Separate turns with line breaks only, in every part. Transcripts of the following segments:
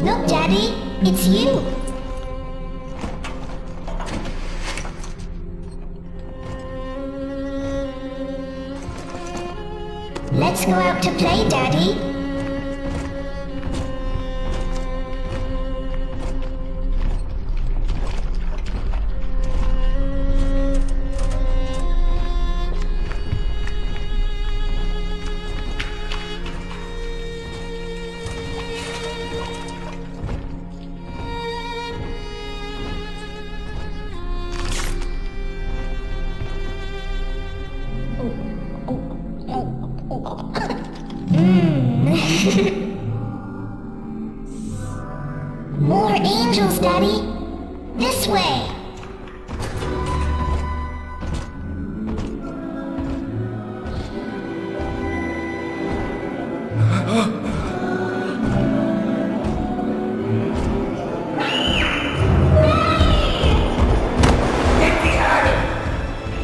Look, Daddy, it's you. Let's go out to play, Daddy. More angels, Daddy. This way.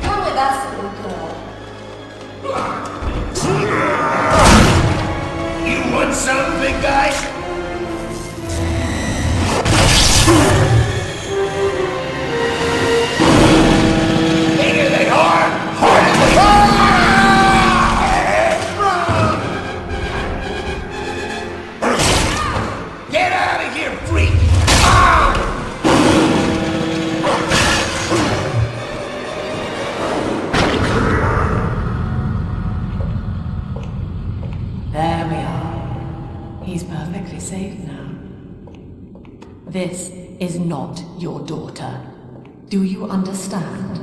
Come with us, little girl.
You want some, big guy? Bigger than hard! Harder than hard! Get out of here, freak!
There we are. He's perfectly safe now. This is not your daughter. Do you understand?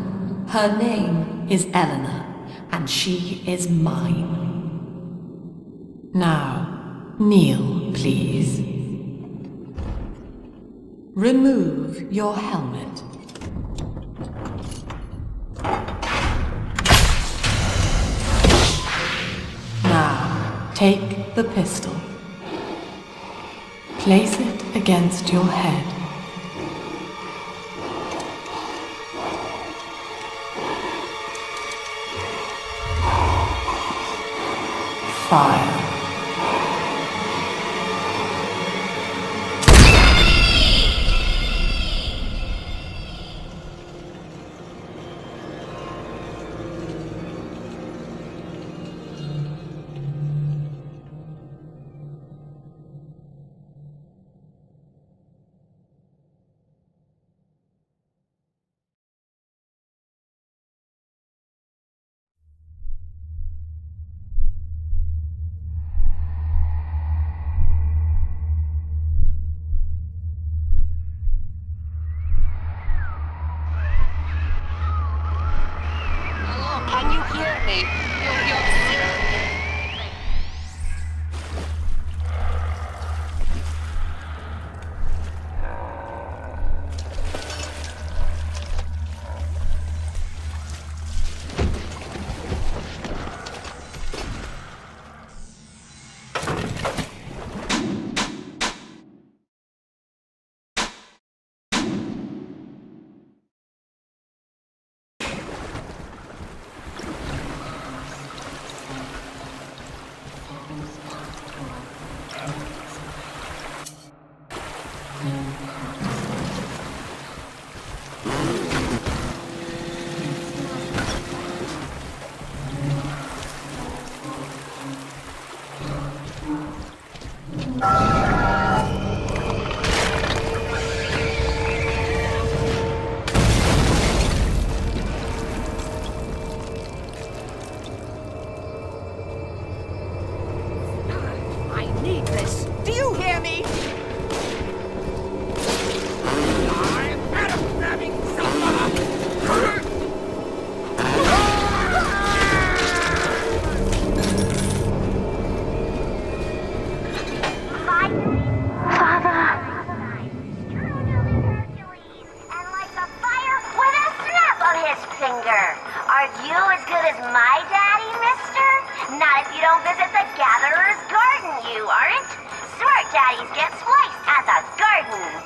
Her name is Eleanor, and she is mine. Now, kneel, please. Remove your helmet. Now, take the pistol. Place it against your head. Fire.
me. You're
Are you as good as my daddy, mister? Not if you don't visit the Gatherer's Garden, you aren't. Smart daddies get spliced at the garden.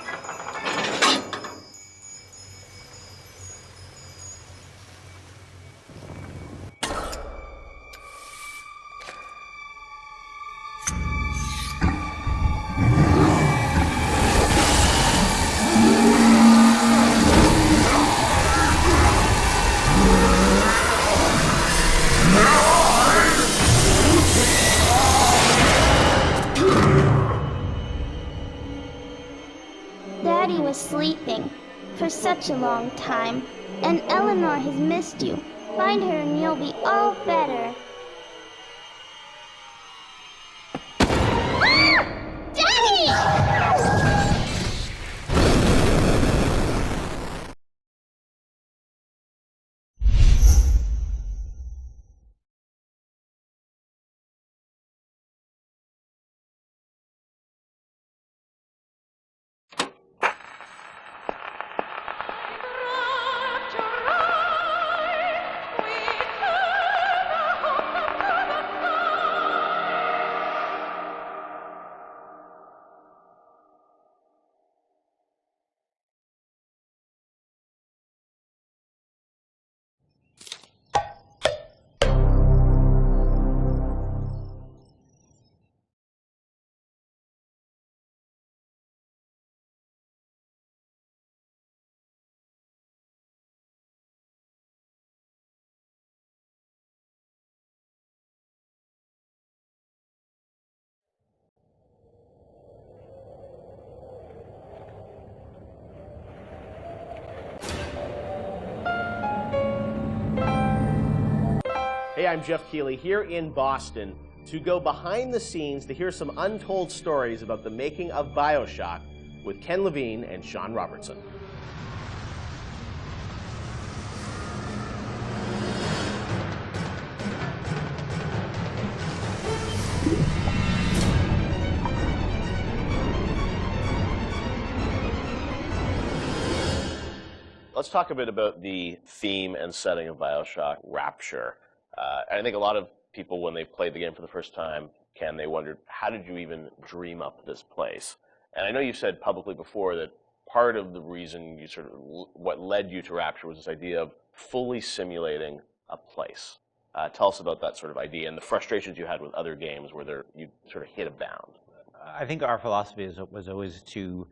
Daddy was sleeping for such a long time, and Eleanor has missed you. Find her and you'll be all better.
Hey, I'm Jeff Keighley here in Boston to go behind the scenes to hear some untold stories about the making of BioShock with Ken Levine and Sean Robertson. Let's talk a bit about the theme and setting of BioShock, Rapture. I think a lot of people, when they played the game for the first time, Ken, they wondered, how did you even dream up this place? And I know you said publicly before that part of the reason you what led you to Rapture was this idea of fully simulating a place. Tell us about that sort of idea and the frustrations you had with other games where you sort of hit a bound.
I think our philosophy was always to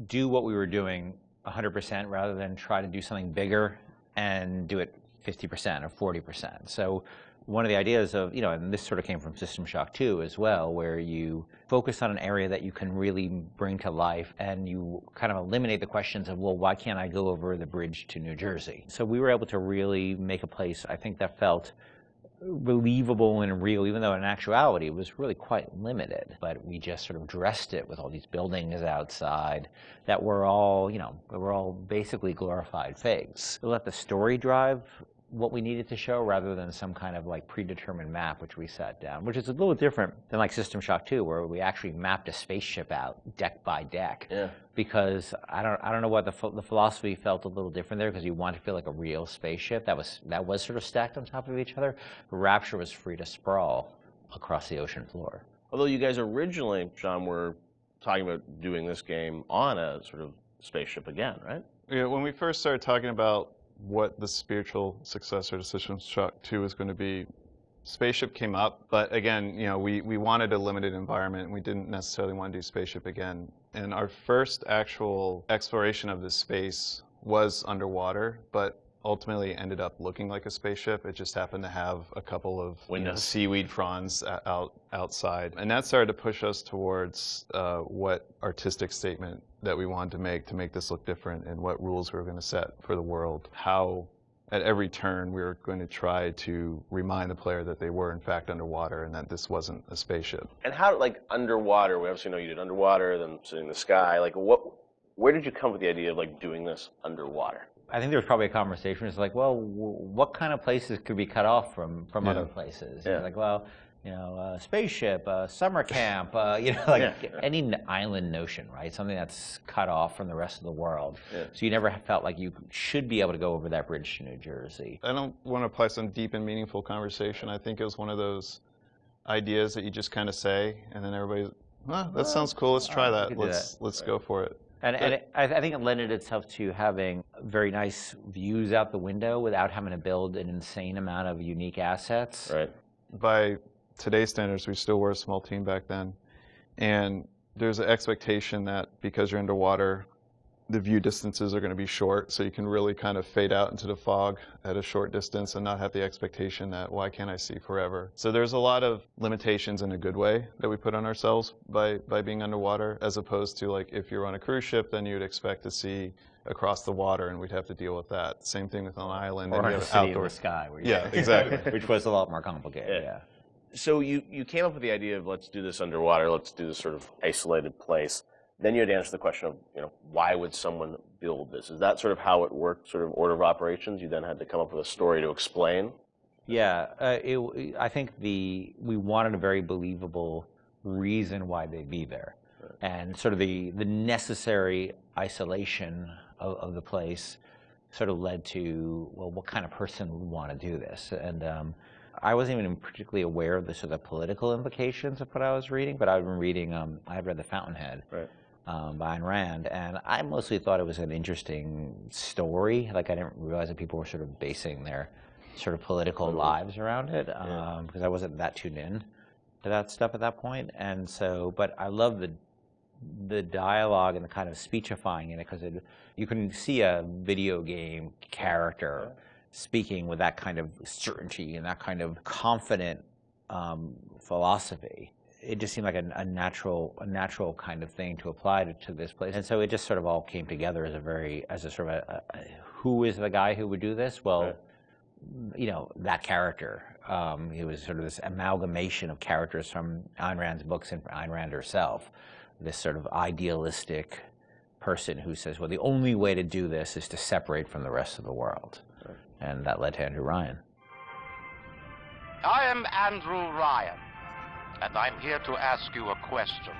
do what we were doing 100% rather than try to do something bigger and do it 50% or 40%. So one of the ideas of, and this sort of came from System Shock 2 as well, where you focus on an area that you can really bring to life and you kind of eliminate the questions of, well, why can't I go over the bridge to New Jersey? So we were able to really make a place, I think, that felt believable and real, even though in actuality it was really quite limited. But we just sort of dressed it with all these buildings outside that were all, they were all basically glorified fakes. We let the story drive what we needed to show rather than some kind of like predetermined map which we sat down, which is a little different than like System Shock 2, where we actually mapped a spaceship out deck by deck.
Yeah.
Because I don't know what the philosophy felt a little different there, because you want to feel like a real spaceship that was sort of stacked on top of each other. Rapture was free to sprawl across the ocean floor.
Although you guys originally, John, were talking about doing this game on a sort of spaceship again, right?
Yeah, when we first started talking about what the spiritual successor to System Shock 2 was going to be, Spaceship came up, but again, you know, we wanted a limited environment, and we didn't necessarily want to do Spaceship again. And our first actual exploration of this space was underwater, but ultimately ended up looking like a spaceship. It just happened to have a couple of seaweed fronds outside. And that started to push us towards what artistic statement that we wanted to make this look different, and what rules we were going to set for the world. How at every turn we were going to try to remind the player that they were in fact underwater and that this wasn't a spaceship.
And how, like, underwater, we obviously know you did underwater, then sitting in the sky, like, where did you come with the idea of, like, doing this underwater?
I think there was probably a conversation. It's like, well, what kind of places could be cut off from other places?
Yeah.
Like, well, you know, spaceship, summer camp, you know, like any island notion, right? Something that's cut off from the rest of the world. Yeah. So you never felt like you should be able to go over that bridge to New Jersey.
I don't want to apply some deep and meaningful conversation. I think it was one of those ideas that you just kind of say, and then everybody's, well, that sounds cool. Let's try that. Let's go for it.
And I think it lended itself to having very nice views out the window without having to build an insane amount of unique assets.
Right.
By today's standards, we still were a small team back then. And there's an expectation that because you're underwater, the view distances are going to be short, so you can really kind of fade out into the fog at a short distance and not have the expectation that, why can't I see forever? So there's a lot of limitations in a good way that we put on ourselves by being underwater, as opposed to, like, if you're on a cruise ship, then you'd expect to see across the water, and we'd have to deal with that. Same thing with an island.
Or
and
a city in the sky.
Yeah, exactly.
Which was a lot more complicated, yeah.
So you came up with the idea of, let's do this underwater, let's do this sort of isolated place. Then you had to answer the question of, you know, why would someone build this? Is that sort of how it worked, sort of order of operations? You then had to come up with a story to explain?
Yeah, I think we wanted a very believable reason why they'd be there. Right. And sort of the necessary isolation of the place sort of led to, well, what kind of person would want to do this? And I wasn't even particularly aware of the sort of political implications of what I was reading, but I'd been reading, I had read The Fountainhead. Right. By Ayn Rand, and I mostly thought it was an interesting story. Like, I didn't realize that people were sort of basing their sort of political lives around it, because I wasn't that tuned in to that stuff at that point. And so, but I love the dialogue and the kind of speechifying in it, because you can see a video game character speaking with that kind of certainty and that kind of confident philosophy. It just seemed like a natural kind of thing to apply to this place, and so it just sort of all came together as a sort of who is the guy who would do this? Well, you know, that character. It was sort of this amalgamation of characters from Ayn Rand's books and Ayn Rand herself. This sort of idealistic person who says, well, the only way to do this is to separate from the rest of the world, and that led to Andrew Ryan.
I am Andrew Ryan, and I'm here to ask you a question.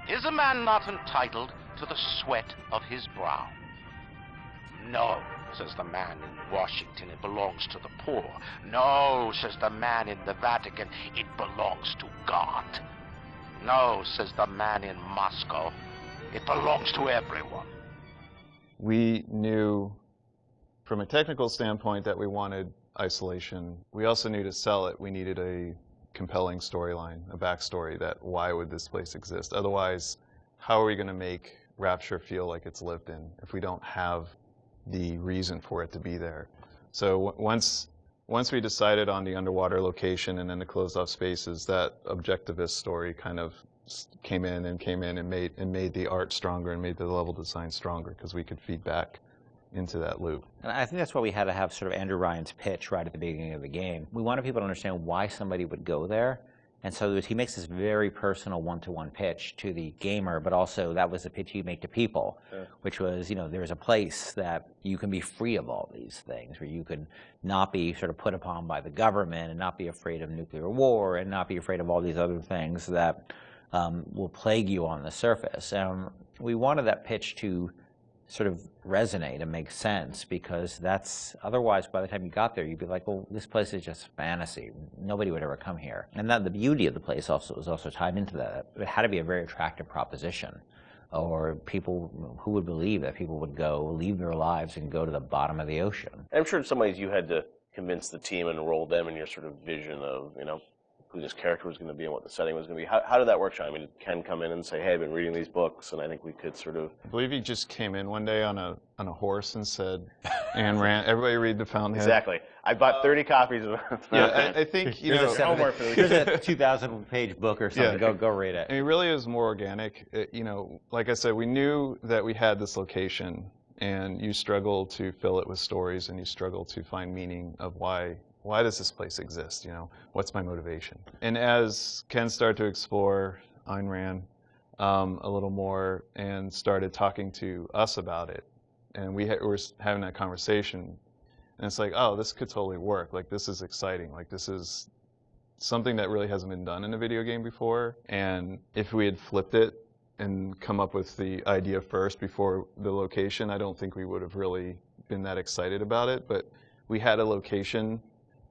Is a man not entitled to the sweat of his brow? No, says the man in Washington, it belongs to the poor. No, says the man in the Vatican, it belongs to God. No, says the man in Moscow, it belongs to everyone.
We knew from a technical standpoint that we wanted isolation. We also knew to sell it, we needed a compelling storyline, a backstory that why would this place exist? Otherwise, how are we going to make Rapture feel like it's lived in if we don't have the reason for it to be there? So once we decided on the underwater location and then the closed off spaces, that objectivist story kind of came in and made the art stronger and made the level design stronger, because we could feed back into that loop.
And I think that's why we had to have sort of Andrew Ryan's pitch right at the beginning of the game. We wanted people to understand why somebody would go there, And so he makes this very personal one-to-one pitch to the gamer, but also that was the pitch he'd make to people, which was, there's a place that you can be free of all these things, where you can not be sort of put upon by the government and not be afraid of nuclear war and not be afraid of all these other things that will plague you on the surface. We wanted that pitch to sort of resonate and make sense, because that's, otherwise by the time you got there, you'd be like, well, this place is just fantasy. Nobody would ever come here. And that the beauty of the place also was also tied into that. It had to be a very attractive proposition, or people who would believe that people would go, leave their lives and go to the bottom of the ocean.
I'm sure in some ways you had to convince the team and enroll them in your sort of vision of, who this character was going to be and what the setting was going to be. How did that work, Sean? I mean, did Ken come in and say, hey, I've been reading these books, and I think we could sort of...
I believe he just came in one day on a horse and said, Ayn Rand, everybody read The Fountainhead.
Exactly. I bought 30 copies of it.
Yeah, I think,
Here's a 2,000-page book or something. Yeah. Go read it.
And it really is more organic. Like I said, we knew that we had this location, and you struggle to fill it with stories, and you struggle to find meaning of why does this place exist? What's my motivation? And as Ken started to explore Ayn Rand a little more and started talking to us about it, and we were having that conversation, and it's like, oh, this could totally work. Like, this is exciting. Like, this is something that really hasn't been done in a video game before. And if we had flipped it and come up with the idea first before the location, I don't think we would have really been that excited about it. But we had a location,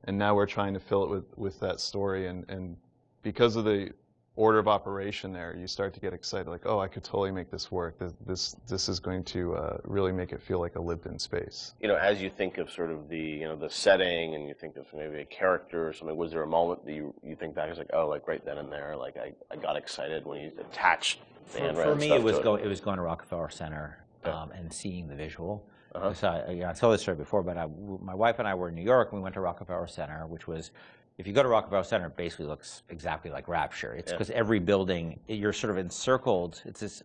and now we're trying to fill it with that story, and because of the order of operation there, you start to get excited, like, oh, I could totally make this work. This is going to really make it feel like a lived-in space.
As you think of sort of the the setting, and you think of maybe a character or something, was there a moment that you think back as like, oh, like right then and there, like I got excited when you attached the Ayn Rand
For me,
stuff
it was going to Rockefeller Center and seeing the visual.
Uh-huh.
So I told this story before, but my wife and I were in New York, and we went to Rockefeller Center, which was, if you go to Rockefeller Center, it basically looks exactly like Rapture. It's because every building, you're sort of encircled. It's this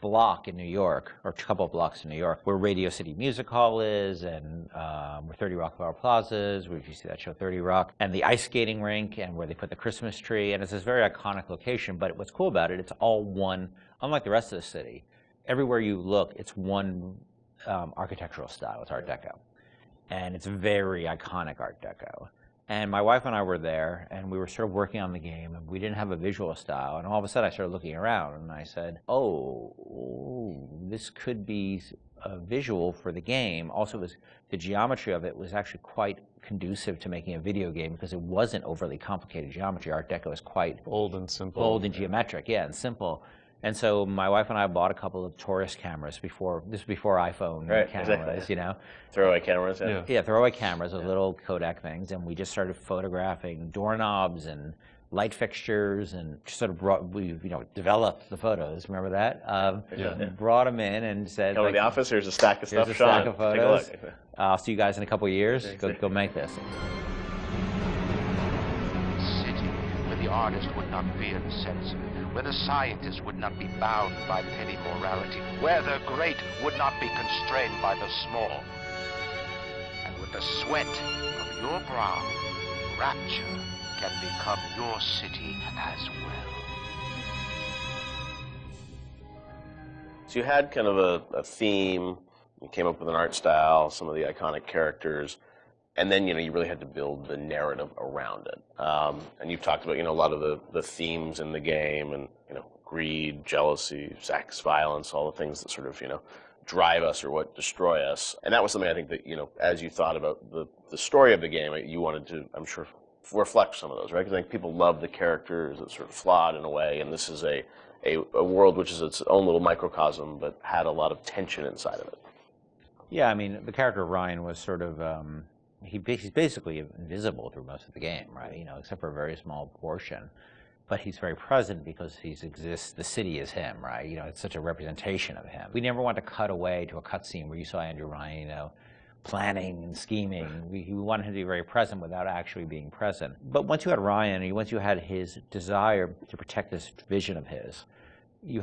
block in New York, or a couple of blocks in New York, where Radio City Music Hall is, and where 30 Rockefeller Plaza is, where you see that show 30 Rock, and the ice skating rink, and where they put the Christmas tree. And it's this very iconic location, but what's cool about it, it's all one, unlike the rest of the city. Everywhere you look, it's one architectural style. It's Art Deco. And it's very iconic Art Deco. And my wife and I were there, and we were sort of working on the game, and we didn't have a visual style. And all of a sudden, I started looking around, and I said, oh, this could be a visual for the game. Also, the geometry of it was actually quite conducive to making a video game, because it wasn't overly complicated geometry. Art Deco is quite
bold and simple.
Bold and geometric, and simple. And so my wife and I bought a couple of tourist cameras this was before iPhone cameras,
exactly. Throwaway cameras,
yeah, throwaway cameras, those little Kodak things, and we just started photographing doorknobs and light fixtures, and just sort of developed the photos. Remember that? Brought them in and said,
come to the office. Here's a stack of stuff.
Here's a stack of photos.
Take a look.
I'll see you guys in a couple of years. Go make this.
City where the artist would not fear the censor, where the scientist would not be bound by petty morality, where the great would not be constrained by the small. And with the sweat of your brow, Rapture can become your city as well.
So you had kind of a theme, you came up with an art style, some of the iconic characters, and then you really had to build the narrative around it. And you've talked about a lot of the themes in the game, and greed, jealousy, sex, violence, all the things that sort of drive us or what destroy us. And that was something I think that as you thought about the story of the game, you wanted to, I'm sure, reflect some of those, right? Because I think people love the characters. It's sort of flawed in a way, and this is a world which is its own little microcosm, but had a lot of tension inside of it.
Yeah, I mean, the character of Ryan was sort of he's basically invisible through most of the game, right? Except for a very small portion. But he's very present because he exists. The city is him, right? It's such a representation of him. We never want to cut away to a cutscene where you saw Andrew Ryan, planning and scheming. We wanted him to be very present without actually being present. But once you had Ryan, and once you had his desire to protect this vision of his, you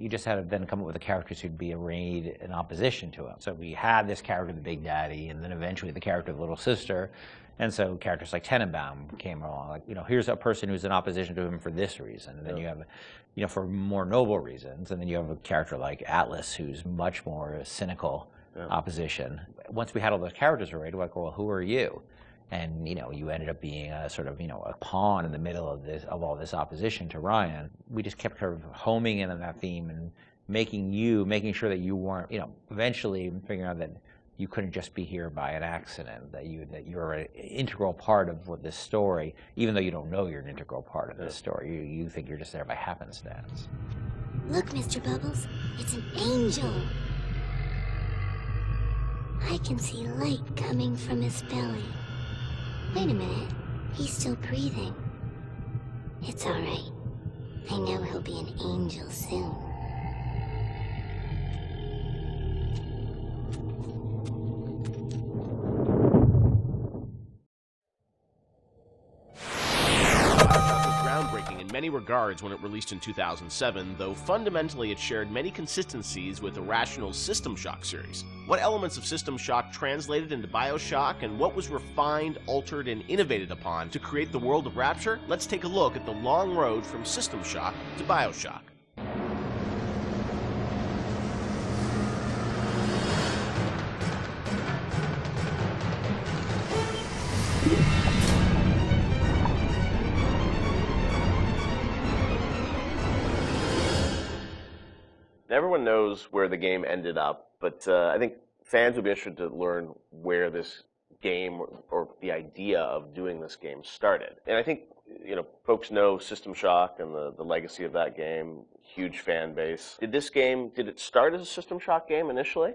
just had to then come up with the characters who'd be arrayed in opposition to him. So we had this character, the Big Daddy, and then eventually the character, the Little Sister. And so characters like Tenenbaum came along, like, here's a person who's in opposition to him for this reason. And then you have, for more noble reasons. And then you have a character like Atlas, who's much more cynical opposition. Once we had all those characters arrayed, we're like, well, who are you? And, you ended up being a sort of, a pawn in the middle of all this opposition to Ryan. We just kept sort of homing in on that theme and making sure that you weren't, eventually figuring out that you couldn't just be here by an accident, that you're an integral part of this story, even though you don't know you're an integral part of this story. You think you're just there by happenstance.
Look, Mr. Bubbles, it's an angel. I can see light coming from his belly. Wait a minute, he's still breathing. It's all right. I know he'll be an angel soon.
In many regards when it released in 2007, though fundamentally it shared many consistencies with Irrational's System Shock series. What elements of System Shock translated into BioShock, and what was refined, altered, and innovated upon to create the world of Rapture? Let's take a look at the long road from System Shock to BioShock. Everyone knows where the game ended up, but I think fans would be interested to learn where this game or the idea of doing this game started. And I think folks know System Shock and the legacy of that game, huge fan base. Did it start as a System Shock game initially?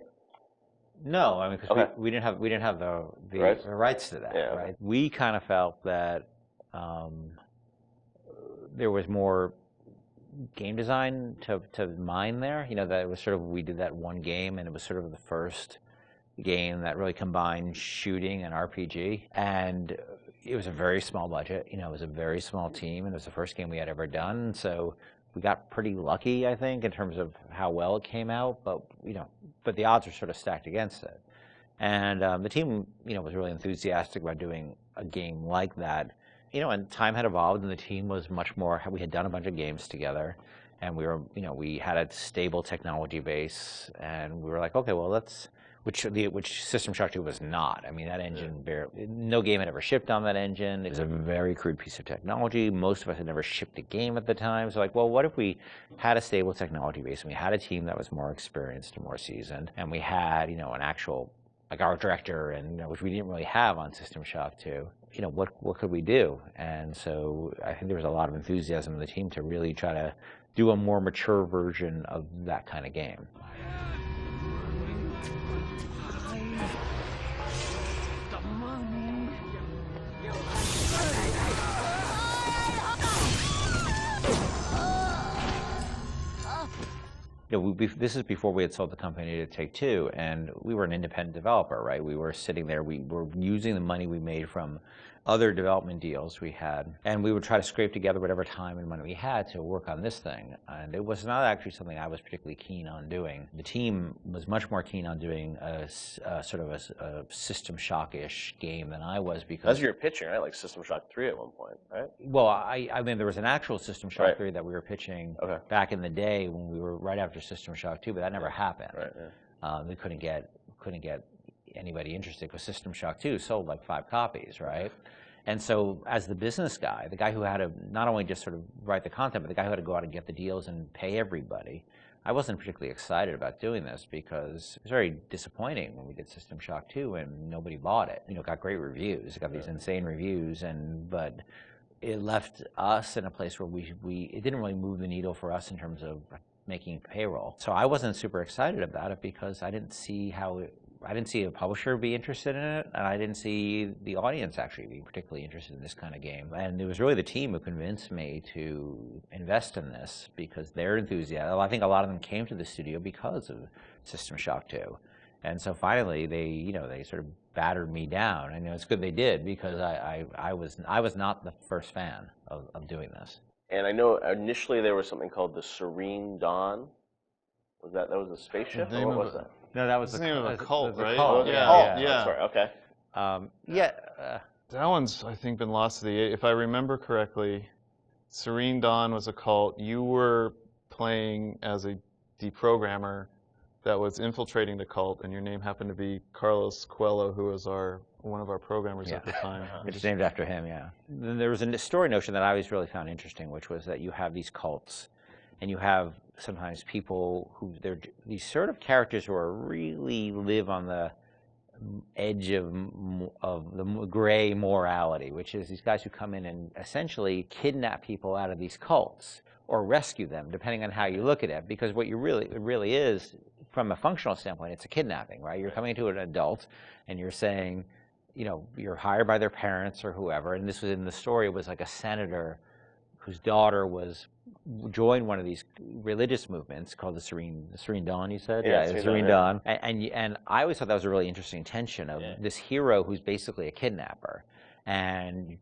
No, I mean, because we didn't have the rights to that, right? We kind of felt that there was more game design to mine there. That it was sort of, we did that one game, and it was sort of the first game that really combined shooting and RPG. And it was a very small budget. It was a very small team, and it was the first game we had ever done. So we got pretty lucky, I think, in terms of how well it came out. But but the odds were sort of stacked against it. And the team, was really enthusiastic about doing a game like that. And time had evolved, and the team was much more. We had done a bunch of games together, and we were, we had a stable technology base, and we were like, okay, well, which System Shock 2 was not. I mean, that engine, no game had ever shipped on that engine. It was a very crude piece of technology. Most of us had never shipped a game at the time. So like, well, what if we had a stable technology base, and we had a team that was more experienced and more seasoned, and we had, an actual, like, our director, and which we didn't really have on System Shock 2. What could we do? And so I think there was a lot of enthusiasm in the team to really try to do a more mature version of that kind of game. This is before we had sold the company to Take-Two, and we were an independent developer, right? We were sitting there, we were using the money we made from other development deals we had, and we would try to scrape together whatever time and money we had to work on this thing. And it was not actually something I was particularly keen on doing. The team was much more keen on doing a sort of a System Shock-ish game than I was, because...
That's your pitching, right? Like System Shock 3 at one point, right?
Well, I mean, there was an actual System Shock 3 that we were pitching back in the day when we were right after System Shock 2, but that never happened. Right, we couldn't get anybody interested, because System Shock 2 sold like 5 copies, right? And so as the business guy, the guy who had to not only just sort of write the content, but the guy who had to go out and get the deals and pay everybody, I wasn't particularly excited about doing this, because it was very disappointing when we did System Shock 2 and nobody bought it. It got great reviews, it got these insane reviews, but it left us in a place where it didn't really move the needle for us in terms of making payroll. So I wasn't super excited about it, because I didn't see a publisher be interested in it, and I didn't see the audience actually be particularly interested in this kind of game. And it was really the team who convinced me to invest in this, because they're enthusiastic. I think a lot of them came to the studio because of System Shock 2. And so finally they sort of battered me down. And it's good they did, because I was not the first fan of doing this.
And I know initially there was something called the Serene Dawn. That was a spaceship, or what was that?
No, that was
the name of a cult, right?
Cult,
Yeah. That's right. Okay.
That one's, I think, been lost to the. If I remember correctly, Serene Dawn was a cult. You were playing as a deprogrammer that was infiltrating the cult, and your name happened to be Carlos Coelho, who was one of our programmers at the time.
It's named after him, yeah. Then there was a story notion that I always really found interesting, which was that you have these cults, and you have sometimes people who they're these sort of characters who are really live on the edge of the gray morality, which is these guys who come in and essentially kidnap people out of these cults or rescue them, depending on how you look at it. Because what it really is, from a functional standpoint, it's a kidnapping, right? You're coming to an adult and you're saying, you're hired by their parents or whoever. And this was in the story, it was like a senator whose daughter joined one of these religious movements called the Serene Dawn, you said?
Yeah,
Serene Dawn. And I always thought that was a really interesting tension of this hero who's basically a kidnapper and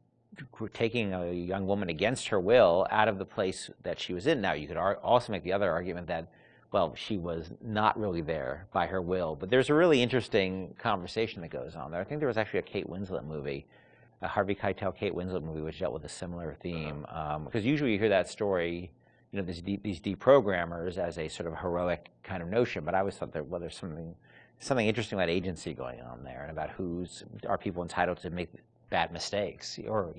taking a young woman against her will out of the place that she was in. Now, you could also make the other argument that, well, she was not really there by her will. But there's a really interesting conversation that goes on there. I think there was actually a Kate Winslet movie, a Harvey Keitel, Kate Winslet movie, which dealt with a similar theme. Because usually you hear that story, these deprogrammers as a sort of heroic kind of notion. But I always thought that, well, there's something interesting about agency going on there, and about are people entitled to make bad mistakes, or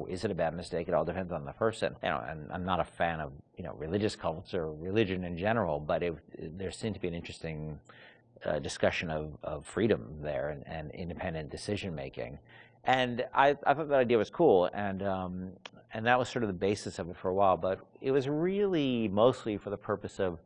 is it a bad mistake? It all depends on the person. And I'm not a fan of religious cults or religion in general, but there seemed to be an interesting discussion of freedom there and independent decision making. And I thought that idea was cool, and that was sort of the basis of it for a while. But it was really mostly for the purpose of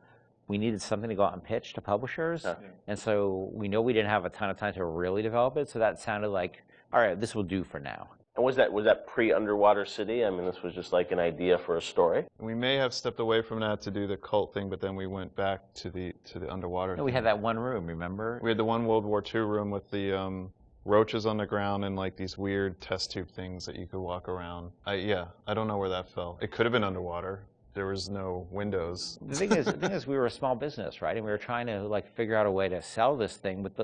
we needed something to go out and pitch to publishers, and so we know we didn't have a ton of time to really develop it. So that sounded like, all right, this will do for now.
And was that pre-Underwater City? I mean, this was just like an idea for a story.
We may have stepped away from that to do the cult thing, but then we went back to the underwater.
No, we had that one room, remember?
We had the one World War II room with the roaches on the ground and like these weird test tube things that you could walk around. I don't know where that fell. It could have been underwater. There was no windows.
The thing is, we were a small business, right? And we were trying to figure out a way to sell this thing with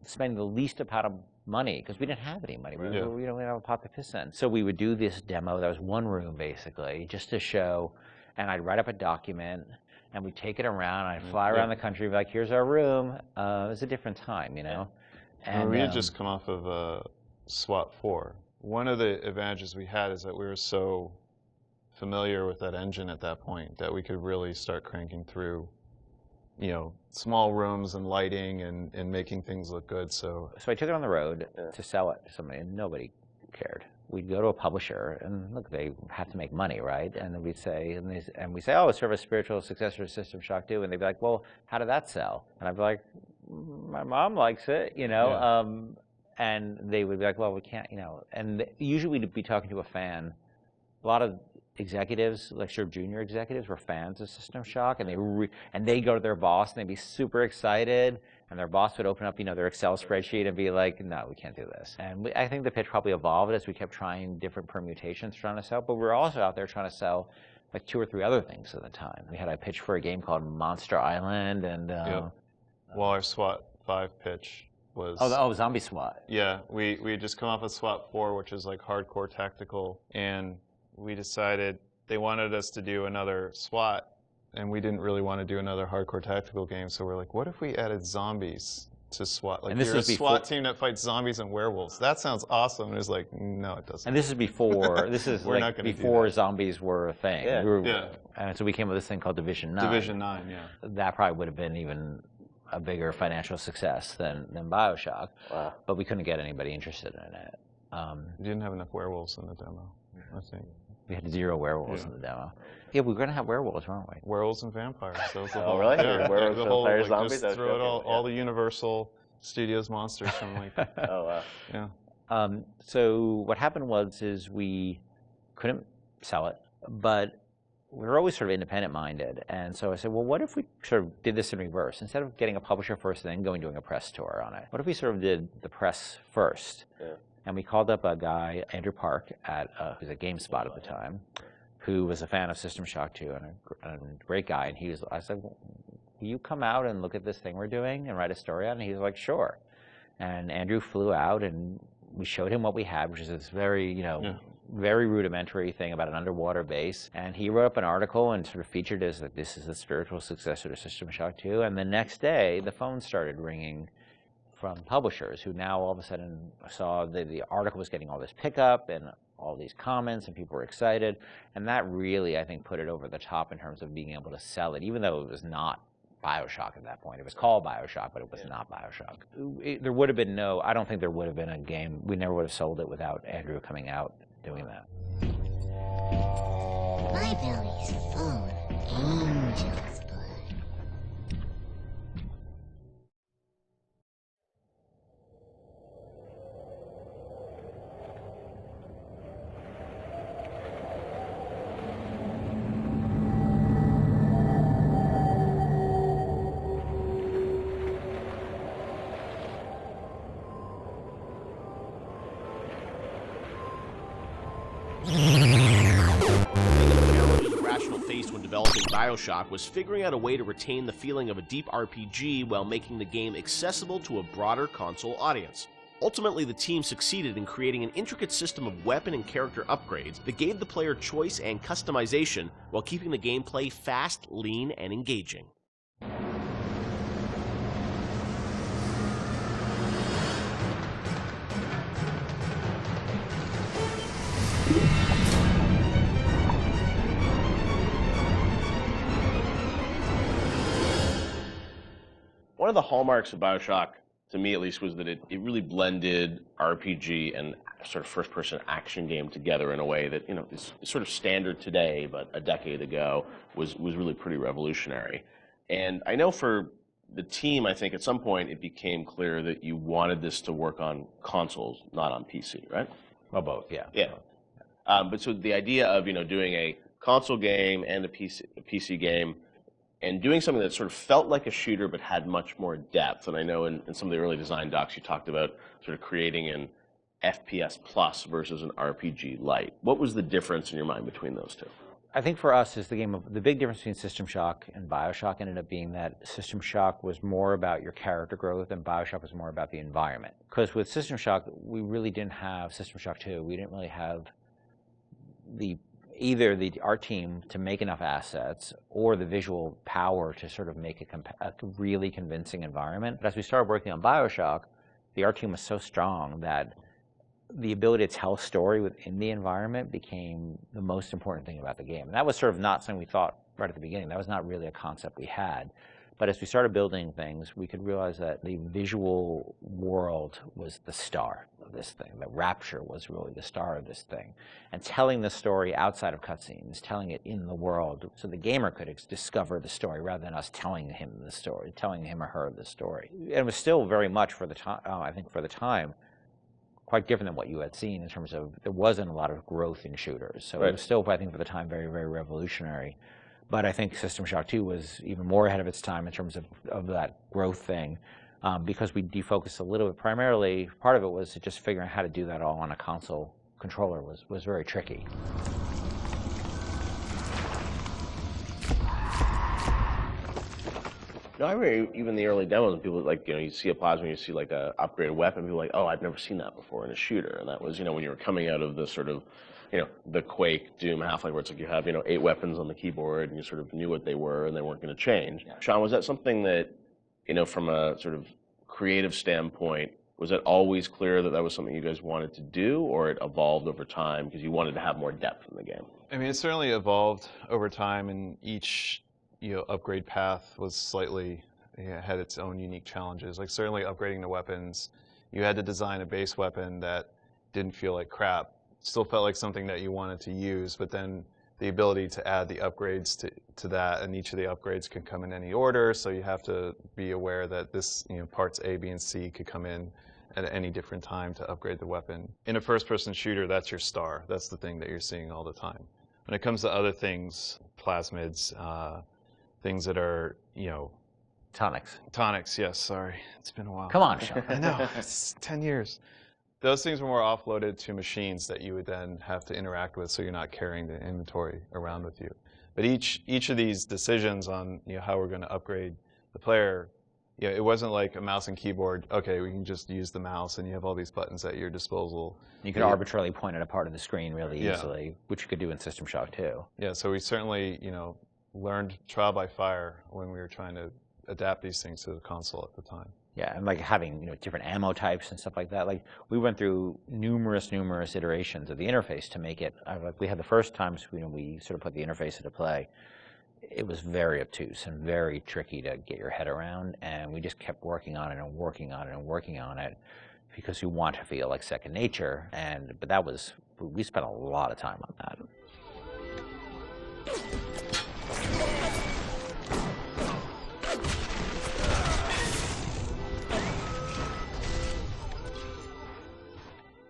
spending the least amount of money, because we didn't have any money. We didn't have a pot to piss in. So we would do this demo. That was one room basically, just to show. And I'd write up a document, and we'd take it around. And I'd fly around the country, be like, "Here's our room." It was a different time, And
we had just come off of SWAT 4. One of the advantages we had is that we were so familiar with that engine at that point that we could really start cranking through, small rooms and lighting and making things look good. So
I took it on the road to sell it to somebody, and nobody cared. We'd go to a publisher, and look, they have to make money, right? And then we'd say, and we say, oh, it's sort of a spiritual successor to System Shock 2, and they'd be like, well, how did that sell? And I'd be like, my mom likes it, and they would be like, well, we can't, and usually we'd be talking to a fan. A lot of executives, like sort of junior executives, were fans of System Shock, and they'd go to their boss and they'd be super excited, and their boss would open up, their Excel spreadsheet and be like, no, we can't do this. And I think the pitch probably evolved as we kept trying different permutations trying to sell, but we were also out there trying to sell like 2 or 3 other things at the time. We had a pitch for a game called Monster Island, and
well, our SWAT 5 pitch was
Zombie SWAT.
Yeah, we had just come off of SWAT 4, which is like hardcore tactical, and we decided they wanted us to do another SWAT, and we didn't really want to do another hardcore tactical game. So we're like, what if we added zombies to SWAT? Like, you're a SWAT team that fights zombies and werewolves. That sounds awesome. And it was like, no, it doesn't.
And this is before. This is before zombies were a thing.
Yeah.
And so we came with this thing called Division 9.
Division 9, yeah.
That probably would have been even a bigger financial success than BioShock.
Wow.
But we couldn't get anybody interested in it.
We didn't have enough werewolves in the demo, I think.
We had 0 werewolves in the demo. Yeah, we were going to have werewolves, weren't we?
Werewolves and vampires. That was the
whole, really?
Yeah,
werewolves,
the whole,
vampires,
like,
zombies?
just throw it all the Universal Studios monsters from like...
Oh, wow.
Yeah.
So what happened is we couldn't sell it, but we were always sort of independent-minded. And so I said, well, what if we sort of did this in reverse? Instead of getting a publisher first and then doing a press tour on it, what if we sort of did the press first?
Yeah.
And we called up a guy, Andrew Park, who's at GameSpot at the time, who was a fan of System Shock 2 and a great guy. And I said, well, will you come out and look at this thing we're doing and write a story on it? And he was like, sure. And Andrew flew out and we showed him what we had, which is this very, very rudimentary thing about an underwater base. And he wrote up an article and sort of featured as that this is the spiritual successor to System Shock 2. And the next day, the phone started ringing from publishers who now all of a sudden saw that the article was getting all this pickup and all these comments and people were excited. And that really, I think, put it over the top in terms of being able to sell it, even though it was not BioShock at that point. It was called BioShock, but it was not BioShock. There would have been I don't think there would have been a game. We never would have sold it without Andrew coming out doing that.
My belly's full of angel's blood.
When developing BioShock was figuring out a way to retain the feeling of a deep RPG while making the game accessible to a broader console audience. Ultimately, the team succeeded in creating an intricate system of weapon and character upgrades that gave the player choice and customization while keeping the gameplay fast, lean, and engaging. One of the hallmarks of BioShock, to me at least, was that it really blended RPG and sort of first-person action game together in a way that, is sort of standard today, but a decade ago was really pretty revolutionary. And I know for the team, I think at some point it became clear that you wanted this to work on consoles, not on PC, right?
Well, both, yeah.
Yeah. But so the idea of, doing a console game and a PC game, and doing something that sort of felt like a shooter but had much more depth. And I know in some of the early design docs you talked about sort of creating an FPS plus versus an RPG light. What was the difference in your mind between those two?
I think for us is the big difference between System Shock and BioShock ended up being that System Shock was more about your character growth and BioShock was more about the environment. Because with System Shock, we really didn't have System Shock 2. We didn't really have either the art team to make enough assets or the visual power to sort of make a really convincing environment. But as we started working on BioShock, the art team was so strong that the ability to tell a story within the environment became the most important thing about the game. And that was sort of not something we thought right at the beginning. That was not really a concept we had. But as we started building things, we could realize that the visual world was the star of this thing. That Rapture was really the star of this thing. And telling the story outside of cutscenes, telling it in the world, so the gamer could discover the story rather than us telling him the story, telling him or her the story. And it was still very much, for the time, I think for the time, quite different than what you had seen in terms of there wasn't a lot of growth in shooters. So It was still, I think, for the time, very, very revolutionary. But I think System Shock 2 was even more ahead of its time in terms of that growth thing, because we defocused a little bit. Primarily, part of it was just figuring out how to do that all on a console controller was very tricky.
No, I remember even the early demos, people you see a plasma, you see like a upgraded weapon, people are like, oh, I've never seen that before in a shooter. And that was, when you were coming out of the sort of, the Quake, Doom, Half-Life, where it's like you have, 8 weapons on the keyboard and you sort of knew what they were and they weren't going to change. Yeah. Sean, was that something that, from a sort of creative standpoint, was it always clear that that was something you guys wanted to do, or it evolved over time because you wanted to have more depth in the game?
I mean, it certainly evolved over time, and each upgrade path was slightly had its own unique challenges. Like certainly upgrading the weapons, you had to design a base weapon that didn't feel like crap. Still felt like something that you wanted to use, but then the ability to add the upgrades to that, and each of the upgrades can come in any order, so you have to be aware that this, parts A, B, and C could come in at any different time to upgrade the weapon. In a first-person shooter, that's your star. That's the thing that you're seeing all the time. When it comes to other things, plasmids, things that are,
Tonics.
Tonics, yes, sorry. It's been a while.
Come on, Sean.
I know, it's 10 years. those things were more offloaded to machines that you would then have to interact with, so you're not carrying the inventory around with you. But each of these decisions on how we're going to upgrade the player, it wasn't like a mouse and keyboard. Okay, we can just use the mouse, and you have all these buttons at your disposal.
You could arbitrarily point at a part of the screen really easily, which you could do in System Shock too.
Yeah, so we certainly learned trial by fire when we were trying to adapt these things to the console at the time.
Yeah, and like having different ammo types and stuff like that. Like we went through numerous iterations of the interface to make it. Like we had the first times we sort of put the interface into play. It was very obtuse and very tricky to get your head around, and we just kept working on it and working on it and working on it because we want to feel like second nature. But we spent a lot of time on that.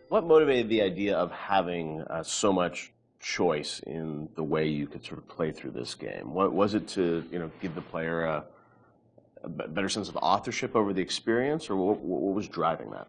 What motivated the idea of having so much choice in the way you could sort of play through this game? What was it to give the player a better sense of authorship over the experience, or what was driving that?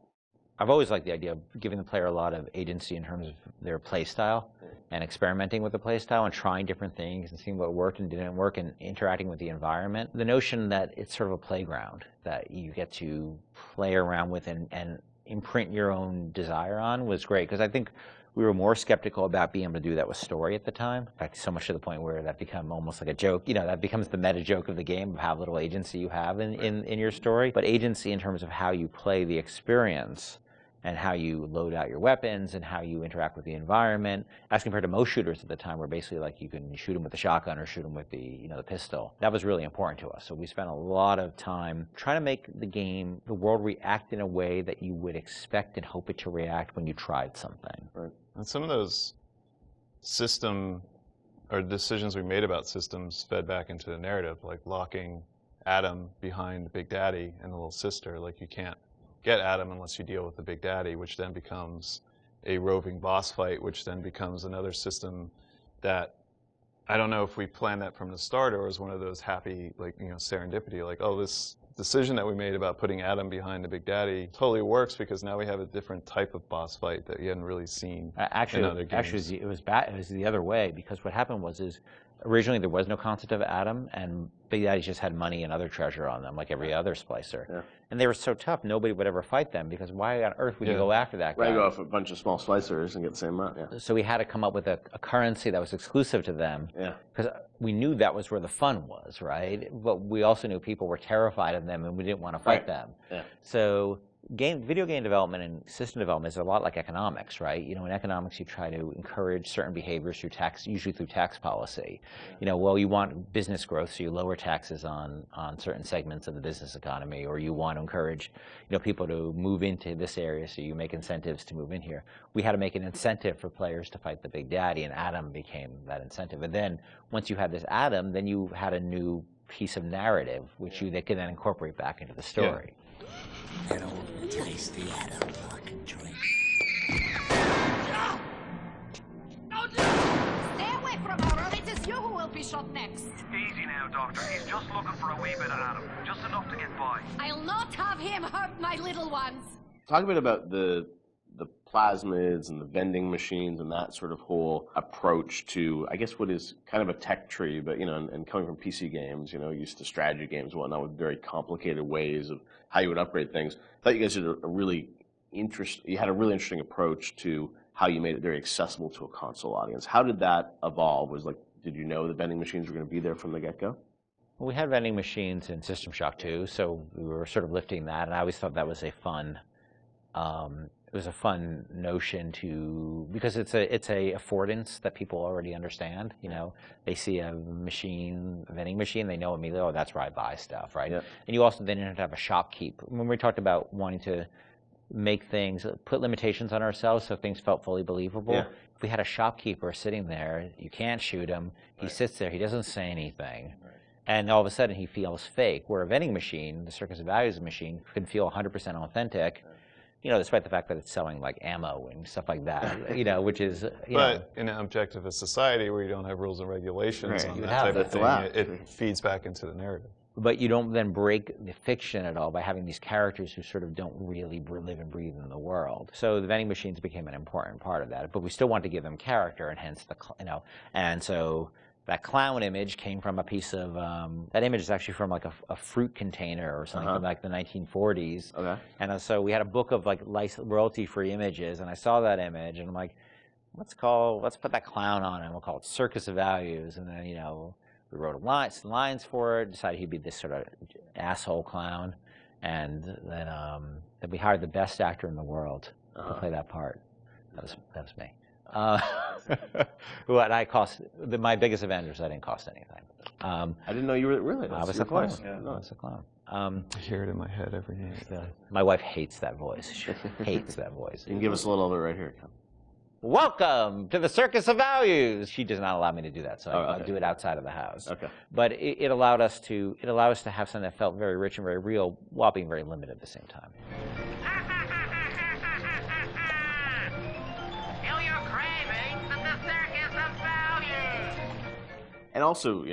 I've always liked the idea of giving the player a lot of agency in terms of their play style and experimenting with the play style and trying different things and seeing what worked and didn't work and interacting with the environment. The notion that it's sort of a playground that you get to play around with and imprint your own desire on was great, because I think we were more skeptical about being able to do that with story at the time. In fact, so much to the point where that became almost like a joke. That becomes the meta joke of the game of how little agency you have in your story. But agency in terms of how you play the experience and how you load out your weapons and how you interact with the environment, as compared to most shooters at the time, where basically like you can shoot them with the shotgun or shoot them with the the pistol. That was really important to us. So we spent a lot of time trying to make the world react in a way that you would expect and hope it to react when you tried something.
Right. And some of those system or decisions we made about systems fed back into the narrative, like locking Adam behind Big Daddy and the little sister. Like you can't get Adam unless you deal with the Big Daddy, which then becomes a roving boss fight, which then becomes another system that I don't know if we planned that from the start or was one of those happy, like, serendipity, like, oh, this decision that we made about putting Adam behind the Big Daddy totally works because now we have a different type of boss fight that you hadn't really seen in other games.
Actually, it was the other way, because what happened was originally there was no concept of Adam, and Big Daddy just had money and other treasure on them, like every other splicer. Yeah. And they were so tough, nobody would ever fight them, because why on earth would you go after that guy?
Right, go off a bunch of small splicers and get the same amount. Yeah.
So we had to come up with a currency that was exclusive to them, because we knew that was where the fun was, right? But we also knew people were terrified of them, and we didn't want to fight them. Yeah. So video game development and system development is a lot like economics, right? In economics, you try to encourage certain behaviors through tax, usually through tax policy. Well, you want business growth, so you lower taxes on certain segments of the business economy, or you want to encourage, people to move into this area, so you make incentives to move in here. We had to make an incentive for players to fight the Big Daddy, and Adam became that incentive. And then once you had this Adam, then you had a new piece of narrative, which they could then incorporate back into the story.
Yeah. An old tasty Adam like drink.
Stay away from her, or it is you who will be shot next.
Easy now, Doctor. He's just looking for a wee bit of Adam. Just enough to get by.
I'll not have him hurt my little ones.
Talk a bit about the plasmids and the vending machines and that sort of whole approach to, I guess, what is kind of a tech tree, but, and coming from PC games, used to strategy games and whatnot with very complicated ways of how you would upgrade things. I thought you guys did a really interesting approach to how you made it very accessible to a console audience. How did that evolve? Did you know the vending machines were going to be there from the get-go?
Well, we had vending machines in System Shock 2, so we were sort of lifting that, and I always thought that was a fun notion because it's a affordance that people already understand. They see a vending machine, they know immediately, oh, that's where I buy stuff, right? Yeah. And you also then have to have a shopkeep. When we talked about wanting to make things, put limitations on ourselves so things felt fully believable. Yeah. If we had a shopkeeper sitting there, you can't shoot him. He sits there, he doesn't say anything. Right. And all of a sudden he feels fake. Where a vending machine, the Circus of Values machine, can feel 100% authentic. Right. Despite the fact that it's selling like ammo and stuff like that, which is,
But in an objectivist society where you don't have rules and regulations on that type of thing, it feeds back into the narrative.
but you don't then break the fiction at all by having these characters who sort of don't really live and breathe in the world. So the vending machines became an important part of that, but we still want to give them character, and hence the, and so that clown image came from a piece of, that image is actually from like a fruit container or something from like the 1940s.
Okay.
And so we had a book of like royalty-free images, and I saw that image, and I'm like, let's put that clown on it, and we'll call it Circus of Values, and then, we wrote lines for it, decided he'd be this sort of asshole clown, and then we hired the best actor in the world to play that part. That was me. What I cost, my biggest Avengers, I didn't cost anything.
I didn't know you were really.
I was a clown. Yeah, I was a clown.
I hear it in my head every day.
My wife hates that voice. She hates that voice.
You can give us a little of it right here.
Welcome to the Circus of Values. She does not allow me to do that, so I do it outside of the house.
Okay.
But it allowed us to have something that felt very rich and very real, while being very limited at the same time.
Feel your cravings at the Circus of Values.
And also,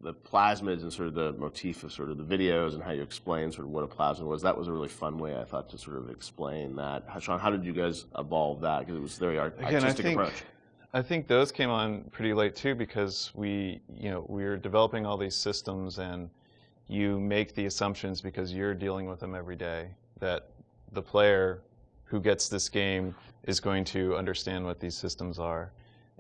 the plasmids and sort of the motif of sort of the videos and how you explain sort of what a plasmid was, that was a really fun way, I thought, to sort of explain that. Sean, how did you guys evolve that? Because it was a very artistic approach.
I think those came on pretty late too, because we were developing all these systems, and you make the assumptions because you're dealing with them every day that the player who gets this game is going to understand what these systems are.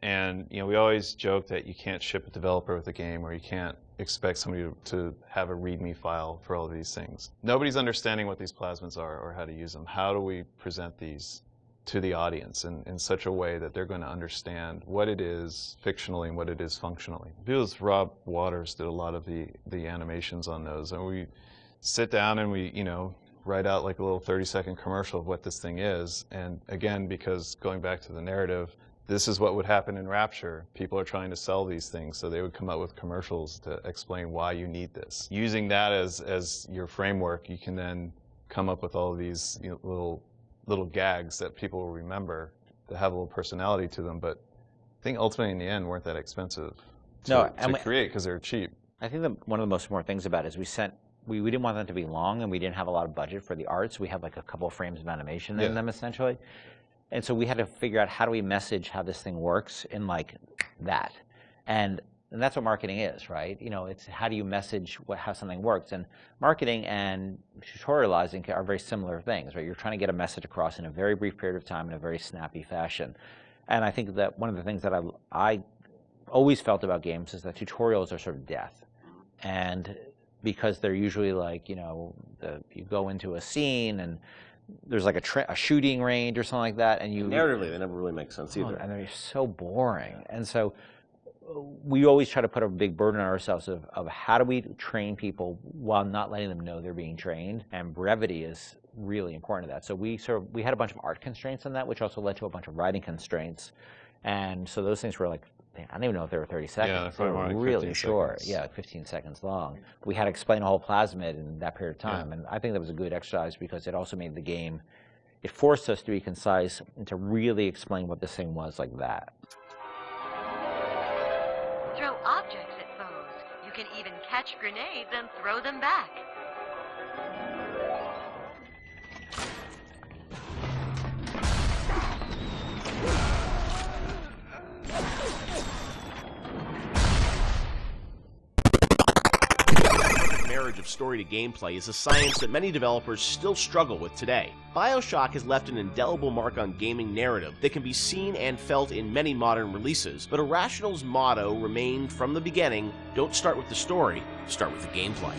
And we always joke that you can't ship a developer with a game, or you can't expect somebody to have a README file for all of these things. Nobody's understanding what these plasmids are or how to use them. How do we present these to the audience in such a way that they're going to understand what it is fictionally and what it is functionally? Because Rob Waters did a lot of the animations on those, and we sit down and we write out like a little 30-second commercial of what this thing is. And again, because going back to the narrative, this is what would happen in Rapture. People are trying to sell these things, so they would come up with commercials to explain why you need this. Using that as your framework, you can then come up with all of these little gags that people will remember that have a little personality to them. But I think ultimately in the end weren't that expensive to create, because they're cheap.
I think that one of the most important things about it is we didn't want them to be long, and we didn't have a lot of budget for the art, so we had like a couple of frames of animation in them essentially. And so we had to figure out, how do we message how this thing works in like that. And that's what marketing is, right? It's how do you message how something works. And marketing and tutorializing are very similar things, right? You're trying to get a message across in a very brief period of time in a very snappy fashion. And I think that one of the things that I always felt about games is that tutorials are sort of death. And because they're usually like, you go into a scene and there's like a shooting range or something like that, and
narratively they never really make sense either,
and they're so boring. And so we always try to put a big burden on ourselves of how do we train people while not letting them know they're being trained, and brevity is really important to that. So we had a bunch of art constraints on that, which also led to a bunch of writing constraints, and so those things were like, I don't even know if they were 30 seconds.
Yeah,
they were
like
really short.
Seconds.
Yeah, like 15 seconds long. We had to explain a whole plasmid in that period of time, and I think that was a good exercise because it also made the game, it forced us to be concise and to really explain what this thing was like that.
Throw objects at foes. You can even catch grenades and throw them back.
Marriage of story to gameplay is a science that many developers still struggle with today. BioShock has left an indelible mark on gaming narrative that can be seen and felt in many modern releases, but Irrational's motto remained from the beginning: don't start with the story, start with the gameplay.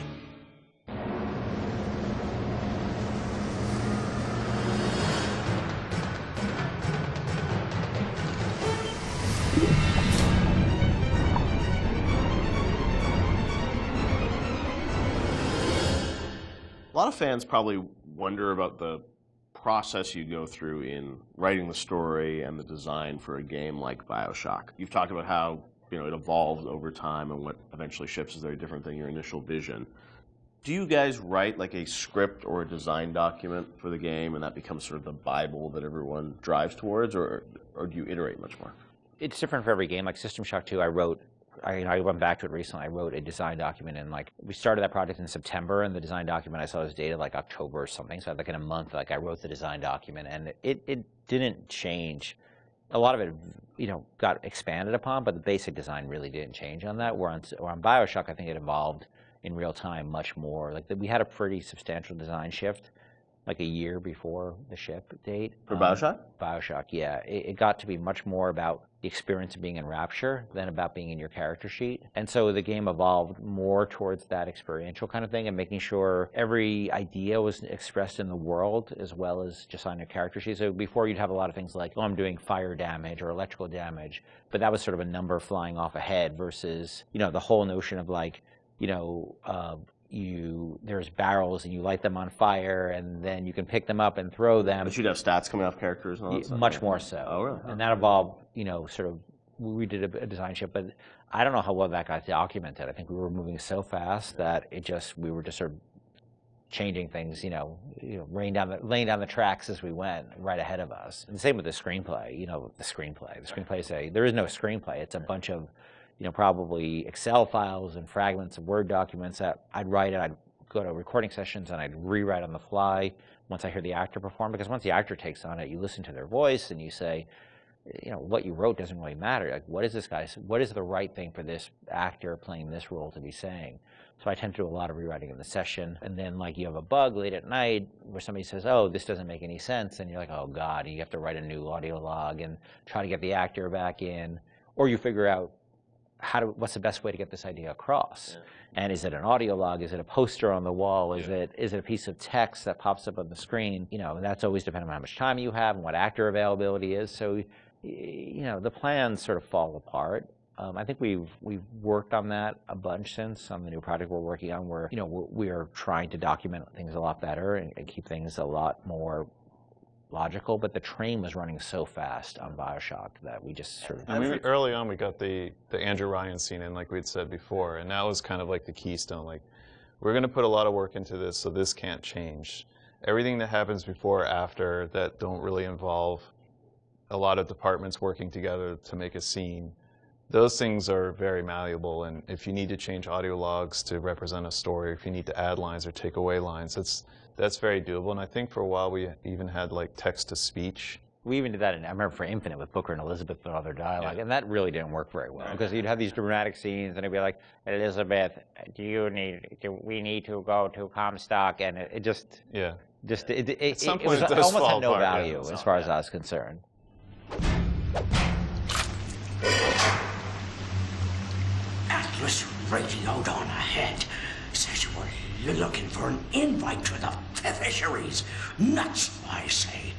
A lot of fans probably wonder about the process you go through in writing the story and the design for a game like BioShock. You've talked about how it evolves over time, and what eventually ships is very different than your initial vision. Do you guys write like a script or a design document for the game, and that becomes sort of the Bible that everyone drives towards, or do you iterate much more?
It's different for every game. Like System Shock 2, I wrote I went back to it recently. I wrote a design document, and like we started that project in September, and the design document I saw was dated like October or something. So like in a month, like I wrote the design document, and it didn't change. A lot of it, you know, got expanded upon, but the basic design really didn't change on that. Where on BioShock, I think it evolved in real time much more. Like we had a pretty substantial design shift, like a year before the ship date.
For BioShock?
BioShock, yeah. It got to be much more about the experience of being in Rapture than about being in your character sheet. And so the game evolved more towards that experiential kind of thing and making sure every idea was expressed in the world as well as just on your character sheet. So before you'd have a lot of things like, oh, I'm doing fire damage or electrical damage, but that was sort of a number flying off ahead versus, you know, the whole notion of like, you know, there's barrels and you light them on fire and then you can pick them up and throw them.
But you'd have stats coming off characters and all that stuff?
Much more so.
Oh, really?
And that evolved, you know, sort of, we did a design shift, but I don't know how well that got documented. I think we were moving so fast that we were just sort of changing things, laying down the tracks as we went right ahead of us. And the same with the screenplay, the screenplay there is no screenplay. It's a bunch of, probably Excel files and fragments of Word documents that I'd write and I'd go to recording sessions and I'd rewrite on the fly once I hear the actor perform, because once the actor takes on it, you listen to their voice and you say, what you wrote doesn't really matter. Like, what is the right thing for this actor playing this role to be saying? So I tend to do a lot of rewriting in the session. And then like you have a bug late at night where somebody says, oh, this doesn't make any sense. And you're like, oh God, and you have to write a new audio log and try to get the actor back in. Or you figure out what's the best way to get this idea across. Yeah. And is it an audio log? Is it a poster on the wall? Is it a piece of text that pops up on the screen? That's always dependent on how much time you have and what actor availability is. So, the plans sort of fall apart. I think we've worked on that a bunch since on the new project we're working on, where we are trying to document things a lot better and keep things a lot more logical. But the train was running so fast on BioShock that we just sort of.
Early on, we got the Andrew Ryan scene in, like we'd said before, and that was kind of like the keystone. Like, we're going to put a lot of work into this, so this can't change. Everything that happens before or after that don't really involve a lot of departments working together to make a scene, those things are very malleable. And if you need to change audio logs to represent a story, if you need to add lines or take away lines, that's very doable. And I think for a while we even had like text to speech.
We even did that, I remember for Infinite with Booker and Elizabeth and all their dialogue, and that really didn't work very well, because you'd have these dramatic scenes and it'd be like, Elizabeth, we need to go to Comstock, and it just, it almost had no value as far as I was concerned.
Atlas radioed on ahead. Says you were looking for an invite to the fisheries. Nuts, I say.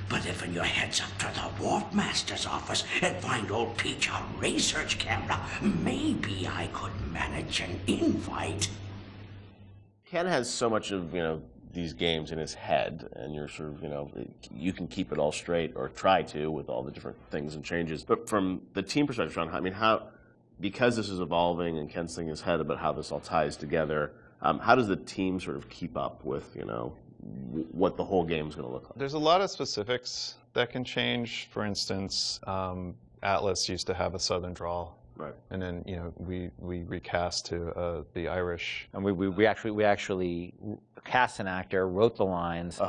But if your heads up to the Wharf Master's office and find old Peach a research camera, maybe I could manage an invite.
Ken has so much of, these games in his head, and you're sort of, you can keep it all straight, or try to, with all the different things and changes. But from the team perspective, Sean, because this is evolving and Ken's thinking in his head about how this all ties together, how does the team sort of keep up with, what the whole game is going to look like? There's a lot of specifics that can change. For instance, Atlas used to have a Southern drawl. Right. And then, we recast to the Irish.
And we actually cast an actor, wrote the lines,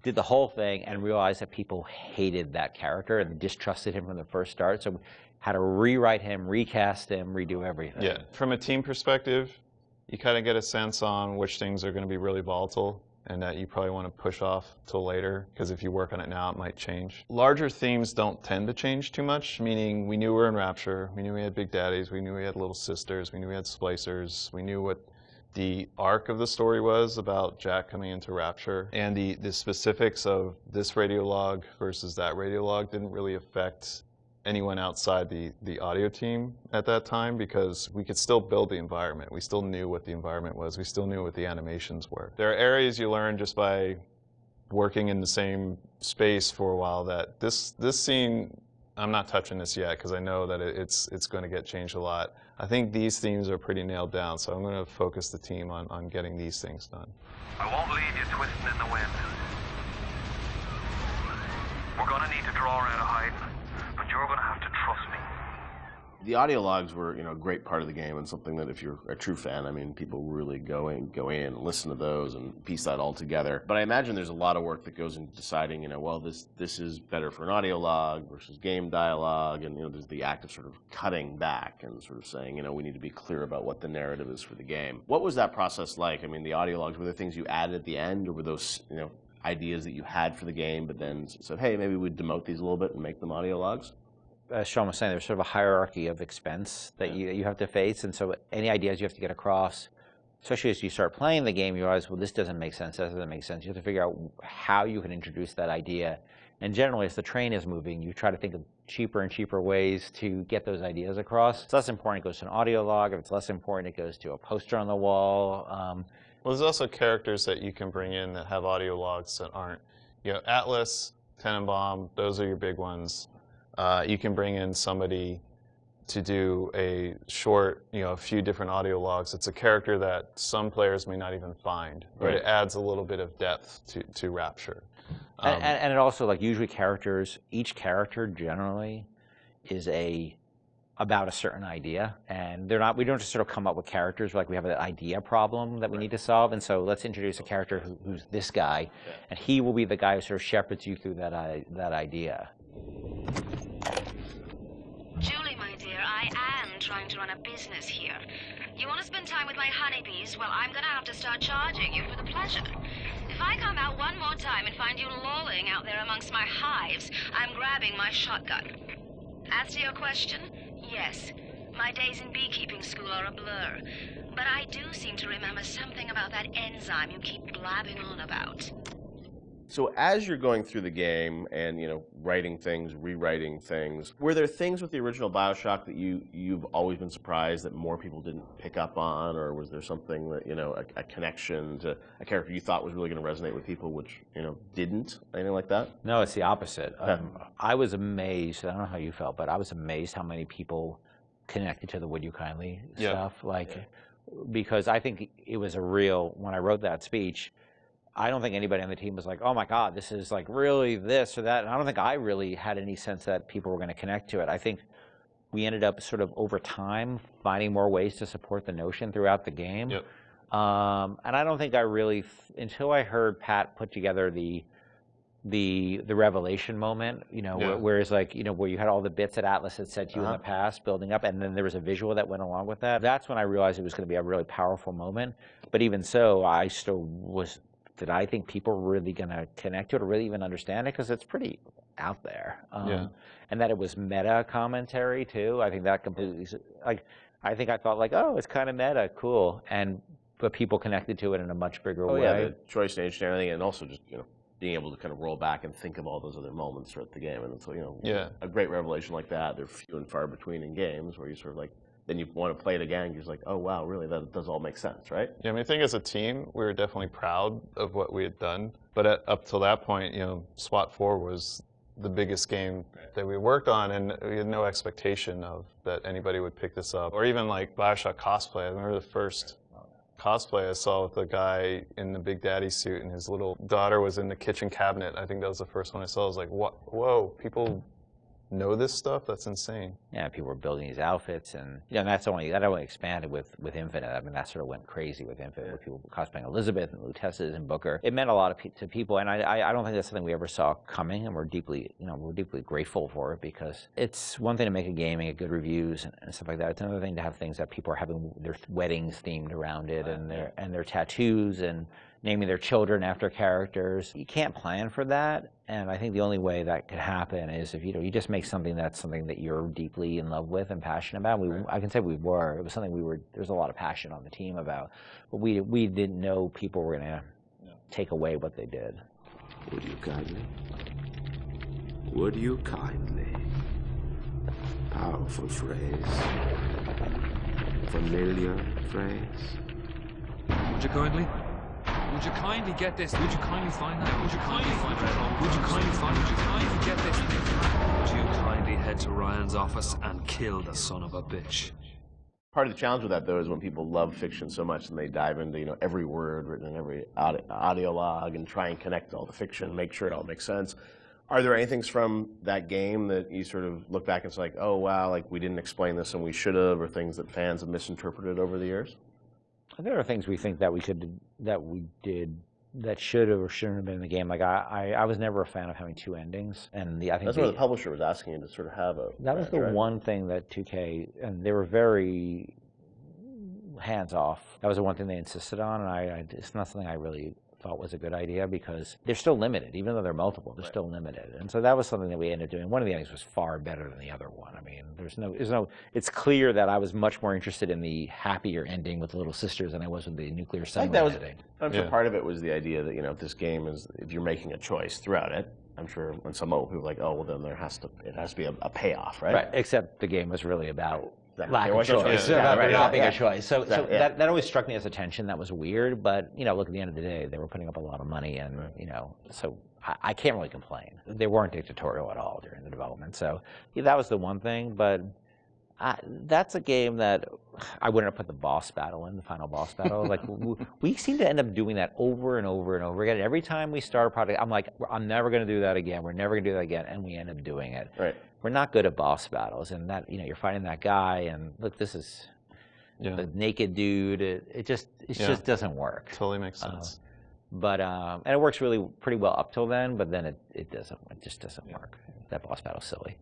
did the whole thing, and realized that people hated that character and distrusted him from the first start. So we had to rewrite him, recast him, redo everything.
Yeah. From a team perspective, you kind of get a sense on which things are going to be really volatile and that you probably want to push off till later, because if you work on it now, it might change. Larger themes don't tend to change too much, meaning we knew we were in Rapture, we knew we had Big Daddies, we knew we had Little Sisters, we knew we had Splicers, we knew what the arc of the story was about Jack coming into Rapture, and the specifics of this radio log versus that radio log didn't really affect anyone outside the audio team at that time, because we could still build the environment. We still knew what the environment was. We still knew what the animations were. There are areas you learn just by working in the same space for a while that this scene, I'm not touching this yet because I know that it's going to get changed a lot. I think these themes are pretty nailed down, so I'm going to focus the team on getting these things done.
I won't leave you twisting in the wind. We're going to need to draw her out of hiding. But you're going to have to trust me.
The audio logs were, a great part of the game, and something that if you're a true fan, I mean, people really go in and listen to those and piece that all together. But I imagine there's a lot of work that goes into deciding, well, this is better for an audio log versus game dialogue, and there's the act of sort of cutting back and sort of saying, we need to be clear about what the narrative is for the game. What was that process like? I mean, the audio logs, were there things you added at the end, or were those, ideas that you had for the game, but then said, hey, maybe we'd demote these a little bit and make them audio logs?
As Sean was saying, there's sort of a hierarchy of expense that you have to face, and so any ideas you have to get across, especially as you start playing the game, you realize, well, this doesn't make sense, that doesn't make sense. You have to figure out how you can introduce that idea. And generally, as the train is moving, you try to think of cheaper and cheaper ways to get those ideas across. If it's less important, it goes to an audio log. If it's less important, it goes to a poster on the wall.
Well, there's also characters that you can bring in that have audio logs that aren't. Atlas, Tenenbaum, those are your big ones. You can bring in somebody to do a short, a few different audio logs. It's a character that some players may not even find, but it adds a little bit of depth to Rapture.
And it also, usually each character generally is about a certain idea, and we don't just sort of come up with characters, we have an idea problem that we need to solve, and so let's introduce a character who's this guy, and he will be the guy who sort of shepherds you through that idea.
Julie, my dear, I am trying to run a business here. You want to spend time with my honeybees? Well, I'm going to have to start charging you for the pleasure. If I come out one more time and find you lolling out there amongst my hives, I'm grabbing my shotgun. As to your question, yes, my days in beekeeping school are a blur, but I do seem to remember something about that enzyme you keep blabbing on about.
So as you're going through the game and, writing things, rewriting things, were there things with the original BioShock that you've always been surprised that more people didn't pick up on, or was there something that, a connection to a character you thought was really going to resonate with people, which, didn't? Anything like that?
No, it's the opposite. I was amazed, I don't know how you felt, but I was amazed how many people connected to the Would You Kindly stuff. Because I think it was when I wrote that speech, I don't think anybody on the team was like, oh my God, this is really this or that. And I don't think I really had any sense that people were going to connect to it. I think we ended up sort of over time finding more ways to support the notion throughout the game.
Yep.
And I don't think I really, until I heard Pat put together the revelation moment, whereas where you had all the bits that Atlas had said to you in the past building up, and then there was a visual that went along with that. That's when I realized it was going to be a really powerful moment. But even so, I still did I think people were really going to connect to it or really even understand it? Because it's pretty out there. And that it was meta commentary, too. I think that completely, I think I thought oh, it's kind of meta, cool. But people connected to it in a much bigger way.
Yeah, the choice to age and everything, and also just, being able to kind of roll back and think of all those other moments throughout the game. And so, a great revelation like that, they're few and far between in games where you sort of then you want to play it again, you're just oh wow, really, that does all make sense, right?
Yeah, I think as a team, we were definitely proud of what we had done. But up till that point, SWAT 4 was the biggest game that we worked on, and we had no expectation of that anybody would pick this up. Or even BioShock cosplay. I remember the first cosplay I saw with a guy in the Big Daddy suit, and his little daughter was in the kitchen cabinet. I think that was the first one I saw. I was like, what? Whoa, people know this stuff? That's insane.
Yeah, people were building these outfits, and that only expanded with Infinite. I mean, that sort of went crazy with Infinite, with people cosplaying Elizabeth and Luteces and Booker. It meant a lot to people, and I don't think that's something we ever saw coming, and we're deeply grateful for it, because it's one thing to make a game and get good reviews and stuff like that. It's another thing to have things that people are having their weddings themed around it, and their tattoos and naming their children after characters. You can't plan for that, and I think the only way that could happen is if you just make something that you're deeply in love with and passionate about. I can say we were. It was something there's a lot of passion on the team about, but we didn't know people were going to take away what they did.
Would you kindly? Would you kindly? Powerful phrase. Familiar phrase.
Would you kindly? Would you kindly get this? Would you kindly find that? Would you kindly find that? Would you kindly find? Would you kindly get this? Would you kindly head to Ryan's office and kill the son of a bitch?
Part of the challenge with that, though, is when people love fiction so much and they dive into every word written in every audio log and try and connect all the fiction, make sure it all makes sense. Are there any things from that game that you sort of look back and it's like, oh wow, like we didn't explain this and we should have, or things that fans have misinterpreted over the years?
There are things we think that we did that should have or shouldn't have been in the game. Like I was never a fan of having two endings, and I think
that's what the publisher was asking you to sort of have a.
That was the one thing that 2K, and they were very hands off. That was the one thing they insisted on, and it's not something I really thought was a good idea because they're still limited, even though they're multiple. They're still limited, and so that was something that we ended up doing. One of the endings was far better than the other one. I mean, there's no. It's clear that I was much more interested in the happier ending with the little sisters than I was with the nuclear submarine ending.
I'm sure part of it was the idea that this game is, if you're making a choice throughout it, I'm sure when some people are like, oh well, then it has to be a payoff, right?
Right. Except the game was really about lack
of
of choice. About not being a choice. So that always struck me as a tension that was weird. But look, at the end of the day, they were putting up a lot of money, and so I can't really complain. They weren't dictatorial at all during the development. So that was the one thing. But that's a game that I wouldn't have put the boss battle in, the final boss battle. Like we seem to end up doing that over and over and over again. Every time we start a project, I'm like, I'm never going to do that again. We're never going to do that again, and we end up doing it.
Right.
We're not good at boss battles, and that you're fighting that guy, and look, this is the naked dude. It just doesn't work.
Totally makes sense.
But and it works really pretty well up till then, but then it doesn't. It just doesn't work. That boss battle's silly.